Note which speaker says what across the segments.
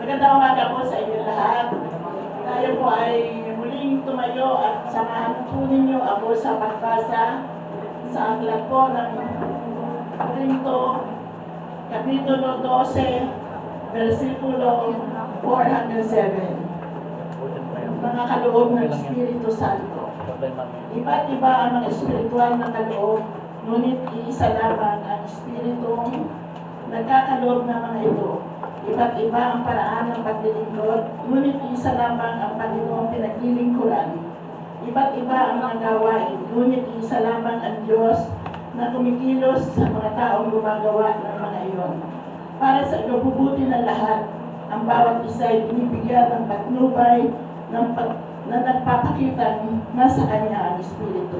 Speaker 1: Magandang umaga po sa inyo lahat. Tayo po ay muling tumayo at samahan po ninyo ako sa pagbasa sa aklat po ng Korinto, Kapitulo 12, versikulo 4 hanggang 7. Mga kaloob ng Espiritu Santo. Iba't iba ang mga espiritual na kaloob, ngunit iisa lamang ang Espiritong nagkakaloob ng mga ito. Iba't iba ang paraan ng paglilingkod, ngunit isa lamang ang Panginoong pinaglilingkuran. Iba't iba ang mga gawain, ngunit isa lamang ang Diyos na kumikilos sa mga taong gumagawa ng mga iyon. Para sa ikabubuti ng lahat, ang bawat isa ay binibigyan ng patnubay na nagpapakitang nasa Kanya ang Espiritu.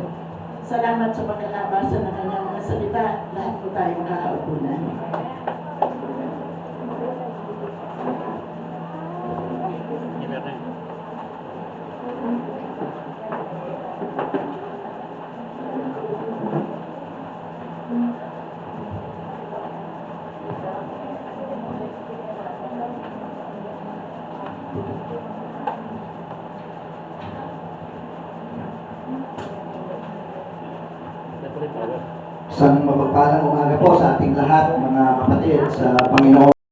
Speaker 1: Salamat sa pagkakabasa ng Kanyang mga salita. Lahat po tayo makakaupo na.
Speaker 2: Isang mapagpalang umaga po sa ating lahat, mga kapatid sa Panginoon.